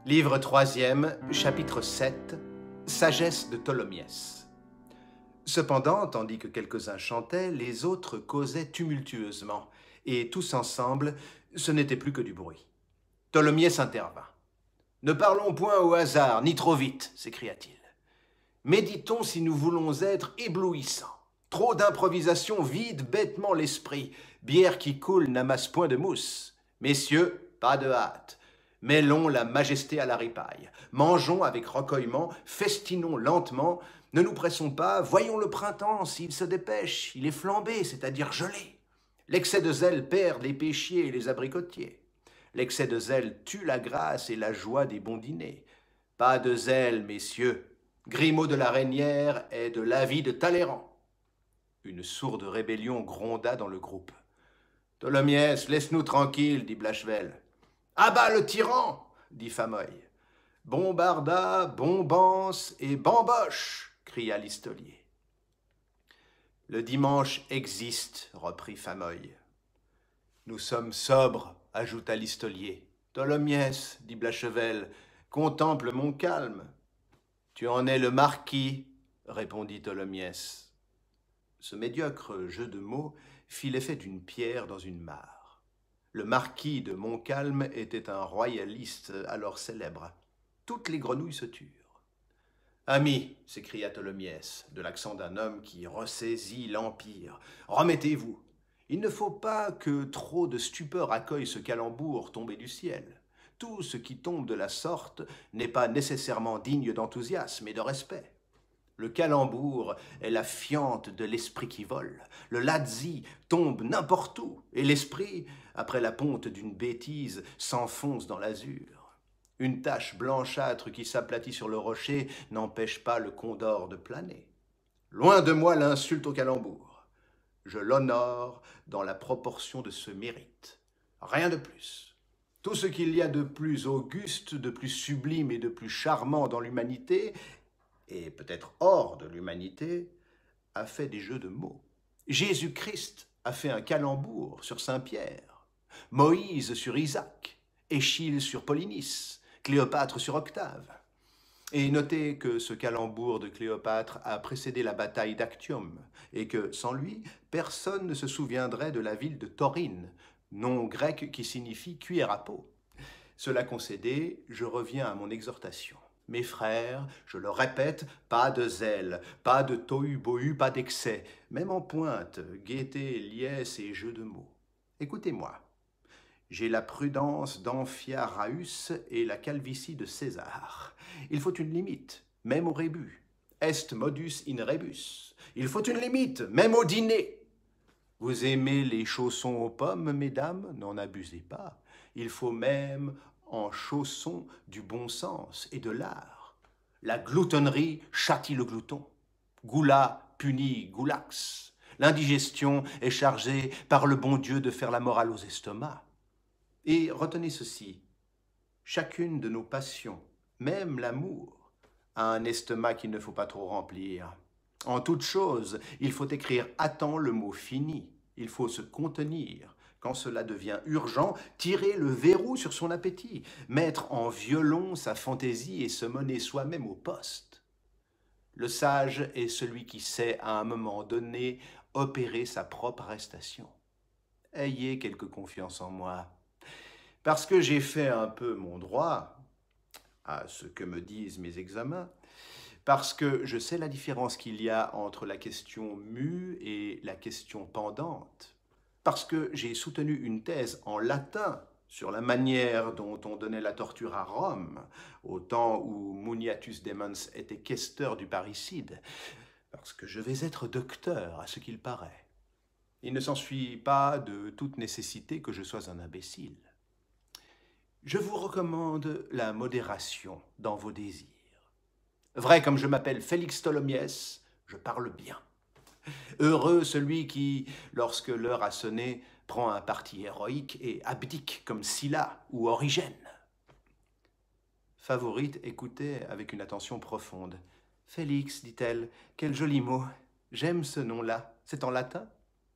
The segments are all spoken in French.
Livre 3e, chapitre 7, Sagesse de Tholomyès. Cependant, tandis que quelques-uns chantaient, les autres causaient tumultueusement, et tous ensemble, ce n'était plus que du bruit. Tholomyès intervint. « Ne parlons point au hasard, ni trop vite, s'écria-t-il. Méditons si nous voulons être éblouissants. Trop d'improvisation vide bêtement l'esprit. Bière qui coule n'amasse point de mousse. Messieurs, pas de hâte. Mêlons la majesté à la ripaille. Mangeons avec recueillement, festinons lentement. Ne nous pressons pas, voyons le printemps, s'il se dépêche, il est flambé, c'est-à-dire gelé. L'excès de zèle perd les pêchiers et les abricotiers. L'excès de zèle tue la grâce et la joie des bons dîners. Pas de zèle, messieurs. Grimaud de la Reynière est de l'avis de Talleyrand. Une sourde rébellion gronda dans le groupe. « Tholomyès, laisse-nous tranquilles, dit Blachevelle. « À bas le tyran, dit Fameuil. « Bombarda, bombance et bamboche, cria Listolier. « Le dimanche existe, reprit Fameuil. « Nous sommes sobres, ajouta Listolier. « Tholomyès, dit Blachevelle, contemple mon calme. »« Tu en es le marquis, répondit Tholomyès. » Ce médiocre jeu de mots fit l'effet d'une pierre dans une mare. Le marquis de Montcalm était un royaliste alors célèbre. Toutes les grenouilles se turent. « Amis, s'écria Tholomyès, de l'accent d'un homme qui ressaisit l'Empire, remettez-vous. Il ne faut pas que trop de stupeur accueille ce calembour tombé du ciel. Tout ce qui tombe de la sorte n'est pas nécessairement digne d'enthousiasme et de respect. Le calembour est la fiente de l'esprit qui vole. Le lazzi tombe n'importe où, et l'esprit, après la ponte d'une bêtise, s'enfonce dans l'azur. Une tache blanchâtre qui s'aplatit sur le rocher n'empêche pas le condor de planer. Loin de moi l'insulte au calembour. Je l'honore dans la proportion de ce mérite. Rien de plus. Tout ce qu'il y a de plus auguste, de plus sublime et de plus charmant dans l'humanité, et peut-être hors de l'humanité, a fait des jeux de mots. Jésus-Christ a fait un calembour sur Saint-Pierre, Moïse sur Isaac, Échille sur Polynice, Cléopâtre sur Octave. Et notez que ce calembour de Cléopâtre a précédé la bataille d'Actium, et que, sans lui, personne ne se souviendrait de la ville de Taurine, nom grec qui signifie cuillère à peau. Cela concédé, je reviens à mon exhortation. Mes frères, je le répète, pas de zèle, pas de tohu-bohu, pas d'excès, même en pointe, gaieté, liesse et jeux de mots. Écoutez-moi. J'ai la prudence d'Amphiaraüs et la calvitie de César. Il faut une limite, même au rébus. Est modus in rebus. Il faut une limite, même au dîner. Vous aimez les chaussons aux pommes, mesdames? N'en abusez pas. Il faut même en chaussons du bon sens et de l'art. La gloutonnerie châtie le glouton. Goula punit goulax. L'indigestion est chargée par le bon Dieu de faire la morale aux estomacs. Et retenez ceci, chacune de nos passions, même l'amour, a un estomac qu'il ne faut pas trop remplir. En toute chose, il faut écrire à temps le mot fini. Il faut se contenir. Quand cela devient urgent, tirer le verrou sur son appétit, mettre en violon sa fantaisie et se mener soi-même au poste. Le sage est celui qui sait, à un moment donné, opérer sa propre arrestation. Ayez quelque confiance en moi. Parce que j'ai fait un peu mon droit, à ce que me disent mes examens, parce que je sais la différence qu'il y a entre la question mue et la question pendante, parce que j'ai soutenu une thèse en latin sur la manière dont on donnait la torture à Rome, au temps où Muniatus Demens était questeur du parricide, parce que je vais être docteur, à ce qu'il paraît. Il ne s'ensuit pas de toute nécessité que je sois un imbécile. Je vous recommande la modération dans vos désirs. Vrai comme je m'appelle Félix Tholomyès, je parle bien. Heureux celui qui, lorsque l'heure a sonné, prend un parti héroïque et abdique comme Sylla ou Origène. Favourite écoutait avec une attention profonde. « Félix, dit-elle, quel joli mot. J'aime ce nom-là. C'est en latin.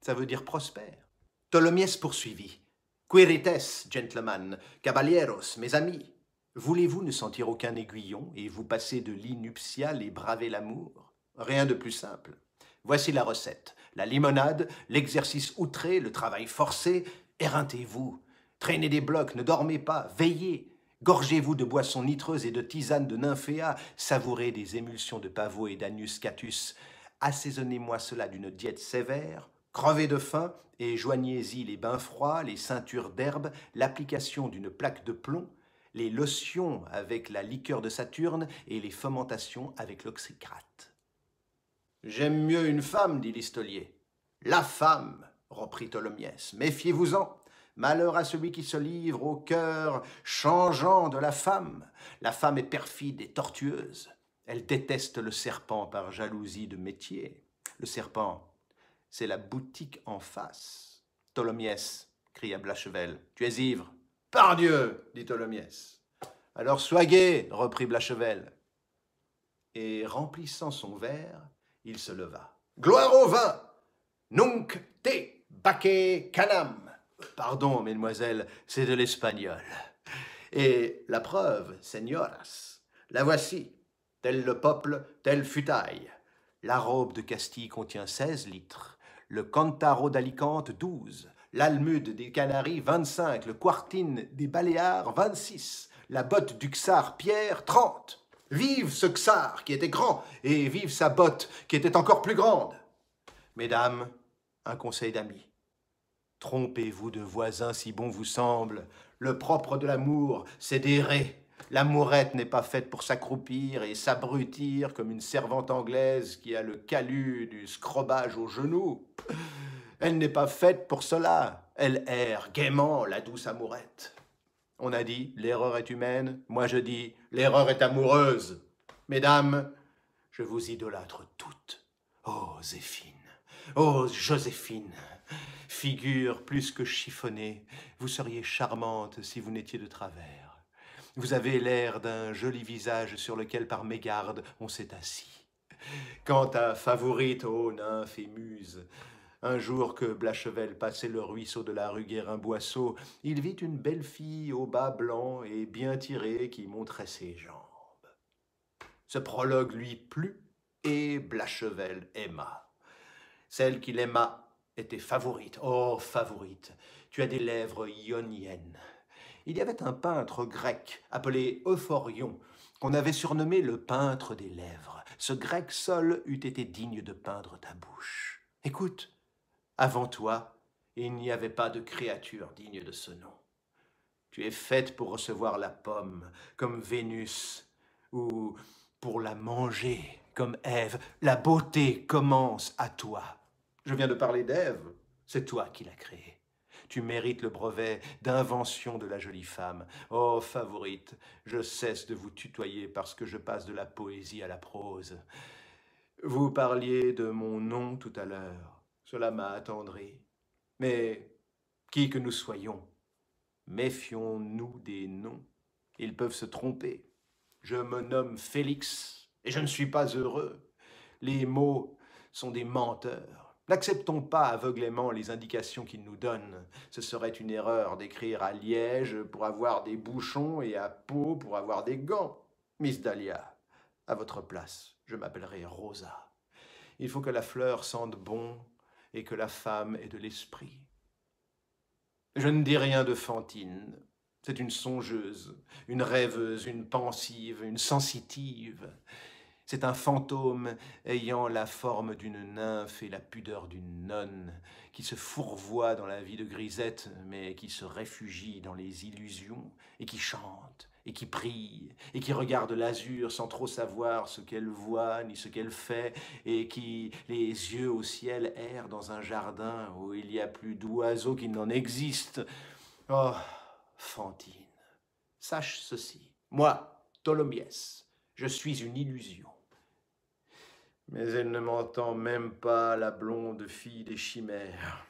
Ça veut dire prospère. » Tholomyès poursuivit. « Quirites, gentlemen, caballeros, mes amis. Voulez-vous ne sentir aucun aiguillon et vous passer de lit nuptial et braver l'amour? Rien de plus simple. Voici la recette. La limonade, l'exercice outré, le travail forcé. Éreintez-vous. Traînez des blocs, ne dormez pas, veillez. Gorgez-vous de boissons nitreuses et de tisanes de nymphéa. Savourez des émulsions de pavot et d'anus catus. Assaisonnez-moi cela d'une diète sévère. Crevez de faim et joignez-y les bains froids, les ceintures d'herbe, l'application d'une plaque de plomb, les lotions avec la liqueur de Saturne et les fomentations avec l'oxycrate. J'aime mieux une femme, dit Listolier. La femme, reprit Tholomyès, méfiez-vous-en. Malheur à celui qui se livre au cœur changeant de la femme. La femme est perfide et tortueuse. Elle déteste le serpent par jalousie de métier. Le serpent, c'est la boutique en face. Tholomyès, cria Blachevelle, tu es ivre. Pardieu, dit Tholomyès. Alors sois gai, reprit Blachevelle. Et remplissant son verre, il se leva. Gloire au vin! Nunc te bace canam! Pardon, mesdemoiselles, c'est de l'espagnol. Et la preuve, señoras, la voici. Tel le peuple, telle futaille. La robe de Castille contient 16 litres, le Cantaro d'Alicante 12, l'Almude des Canaries 25, le Quartine des Baléares 26, la botte du Czar Pierre 30. Vive ce Czar qui était grand, et vive sa botte qui était encore plus grande. Mesdames, un conseil d'ami. Trompez-vous de voisins si bon vous semble. Le propre de l'amour, c'est d'errer. L'amourette n'est pas faite pour s'accroupir et s'abrutir comme une servante anglaise qui a le calus du scrobage au genou. Elle n'est pas faite pour cela. Elle erre gaiement, la douce amourette. On a dit, l'erreur est humaine. Moi je dis, l'erreur est amoureuse. Mesdames, je vous idolâtre toutes. Oh, Zéphine, oh, Joséphine, figure plus que chiffonnée, vous seriez charmante si vous n'étiez de travers. Vous avez l'air d'un joli visage sur lequel par mégarde on s'est assis. Quant à Favorite, ô nymphe et muse, un jour que Blachevelle passait le ruisseau de la rue Guérin-Boisseau, il vit une belle fille au bas blanc et bien tiré qui montrait ses jambes. Ce prologue lui plut et Blachevelle aima. Celle qu'il aima était Favorite. Oh, Favorite, tu as des lèvres ioniennes. Il y avait un peintre grec appelé Euphorion, qu'on avait surnommé le peintre des lèvres. Ce grec seul eût été digne de peindre ta bouche. Écoute, avant toi, il n'y avait pas de créature digne de ce nom. Tu es faite pour recevoir la pomme, comme Vénus, ou pour la manger, comme Ève. La beauté commence à toi. Je viens de parler d'Ève, c'est toi qui l'as créée. Tu mérites le brevet d'invention de la jolie femme. Oh, Favorite, je cesse de vous tutoyer parce que je passe de la poésie à la prose. Vous parliez de mon nom tout à l'heure. Cela m'a attendri. Mais qui que nous soyons, méfions-nous des noms. Ils peuvent se tromper. Je me nomme Félix et je ne suis pas heureux. Les mots sont des menteurs. N'acceptons pas aveuglément les indications qu'ils nous donnent. Ce serait une erreur d'écrire à Liège pour avoir des bouchons et à Pau pour avoir des gants. Miss Dahlia, à votre place, je m'appellerai Rosa. Il faut que la fleur sente bon et que la femme ait de l'esprit. Je ne dis rien de Fantine. C'est une songeuse, une rêveuse, une pensive, une sensitive. C'est un fantôme ayant la forme d'une nymphe et la pudeur d'une nonne, qui se fourvoie dans la vie de grisette, mais qui se réfugie dans les illusions, et qui chante, et qui prie, et qui regarde l'azur sans trop savoir ce qu'elle voit ni ce qu'elle fait, et qui, les yeux au ciel, erre dans un jardin où il y a plus d'oiseaux qu'il n'en existe. Oh, Fantine, sache ceci, moi, Tholomyès, je suis une illusion. Mais elle ne m'entend même pas, la blonde fille des chimères.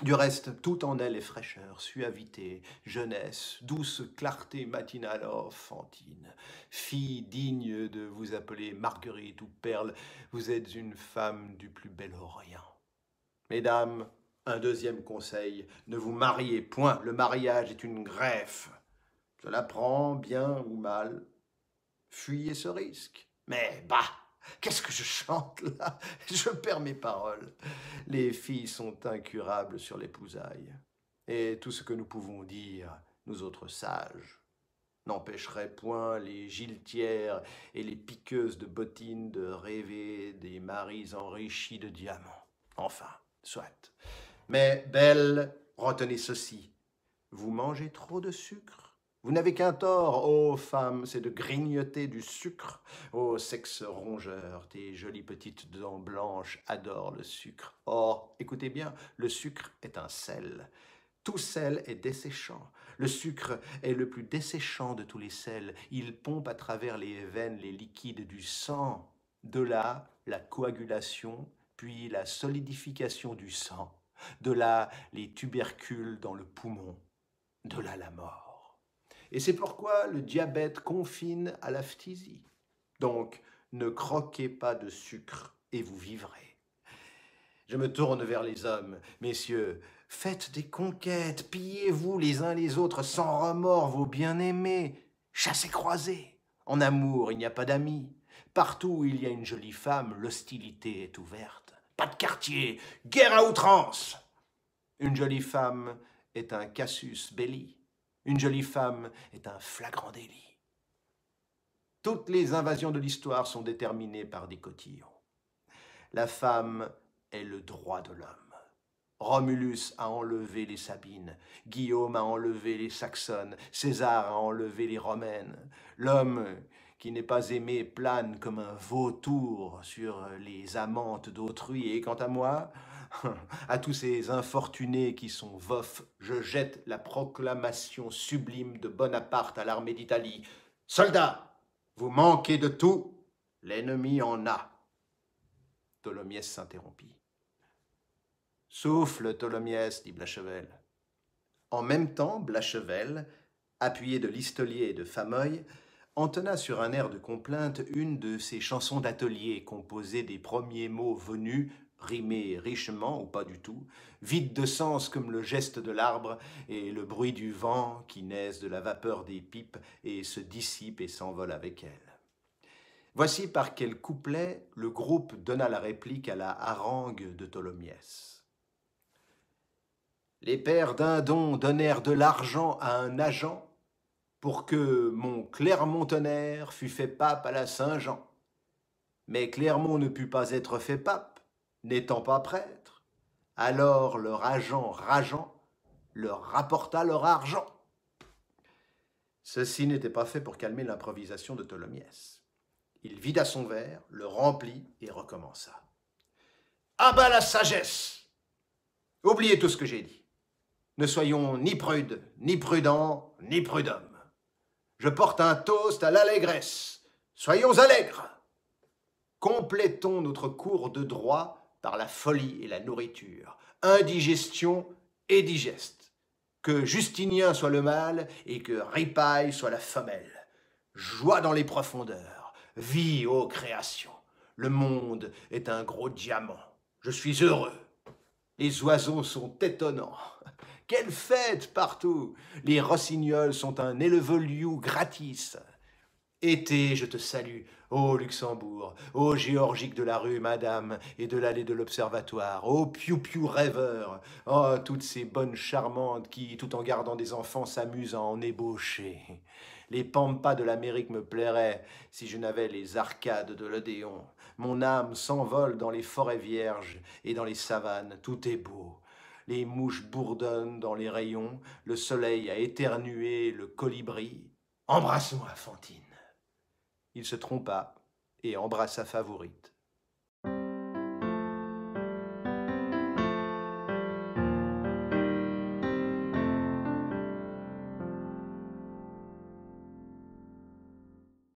Du reste, tout en elle est fraîcheur, suavité, jeunesse, douce clarté matinale. Oh, Fantine, fille digne de vous appeler Marguerite ou Perle, vous êtes une femme du plus bel Orient. Mesdames, un deuxième conseil, ne vous mariez point, le mariage est une greffe. Je la prends bien ou mal. Fuyez ce risque. Mais bah, qu'est-ce que je chante là? Je perds mes paroles. Les filles sont incurables sur l'épousaille. Et tout ce que nous pouvons dire, nous autres sages, n'empêcherait point les giletières et les piqueuses de bottines de rêver des maris enrichis de diamants. Enfin, soit. Mais, belle, retenez ceci. Vous mangez trop de sucre. Vous n'avez qu'un tort, ô femme, c'est de grignoter du sucre. Ô sexe rongeur, tes jolies petites dents blanches adorent le sucre. Or, écoutez bien, le sucre est un sel. Tout sel est desséchant. Le sucre est le plus desséchant de tous les sels. Il pompe à travers les veines les liquides du sang. De là, la coagulation, puis la solidification du sang. De là, les tubercules dans le poumon. De là, la mort. Et c'est pourquoi le diabète confine à la phtisie. Donc, ne croquez pas de sucre et vous vivrez. Je me tourne vers les hommes. Messieurs, faites des conquêtes, pillez-vous les uns les autres sans remords vos bien-aimés. Chassez-croisez. En amour, il n'y a pas d'amis. Partout où il y a une jolie femme, l'hostilité est ouverte. Pas de quartier, guerre à outrance. Une jolie femme est un casus belli. Une jolie femme est un flagrant délit. Toutes les invasions de l'histoire sont déterminées par des cotillons. La femme est le droit de l'homme. Romulus a enlevé les Sabines, Guillaume a enlevé les Saxonnes, César a enlevé les Romaines. L'homme qui n'est pas aimé plane comme un vautour sur les amantes d'autrui. Et quant à moi, à tous ces infortunés qui sont veufs, je jette la proclamation sublime de Bonaparte à l'armée d'Italie. Soldats, vous manquez de tout, l'ennemi en a. Tholomyès s'interrompit. Souffle, Tholomyès, dit Blachevelle. En même temps, Blachevelle, appuyé de Listolier et de Fameuil, entonna sur un air de complainte une de ces chansons d'atelier composées des premiers mots venus, rimés richement ou pas du tout, vides de sens comme le geste de l'arbre et le bruit du vent qui naissent de la vapeur des pipes et se dissipent et s'envolent avec elle. Voici par quel couplet le groupe donna la réplique à la harangue de Tholomyès. Les pères Dindon donnèrent de l'argent à un agent pour que mon Clermont-Tonnerre fût fait pape à la Saint-Jean. Mais Clermont ne put pas être fait pape, n'étant pas prêtre. Alors leur agent rageant leur rapporta leur argent. Ceci n'était pas fait pour calmer l'improvisation de Tholomyès. Il vida son verre, le remplit et recommença. À bas la sagesse! Oubliez tout ce que j'ai dit. Ne soyons ni prudes, ni prudents, ni prud'hommes. Je porte un toast à l'allégresse. Soyons allègres. Complétons notre cours de droit par la folie et la nourriture, indigestion et digeste. Que Justinien soit le mâle et que Ripaille soit la femelle. Joie dans les profondeurs, vie aux créations. Le monde est un gros diamant. Je suis heureux. Les oiseaux sont étonnants. Quelle fête partout! Les rossignols sont un éleveliou gratis. Été, je te salue, ô Luxembourg, ô géorgique de la rue Madame et de l'allée de l'Observatoire, ô piou-piou rêveur, oh, toutes ces bonnes charmantes qui, tout en gardant des enfants, s'amusent à en ébaucher. Les pampas de l'Amérique me plairaient si je n'avais les arcades de l'Odéon. Mon âme s'envole dans les forêts vierges et dans les savanes, tout est beau. Les mouches bourdonnent dans les rayons, le soleil a éternué le colibri. Embrasse-moi, Fantine. Il se trompa et embrassa Favourite.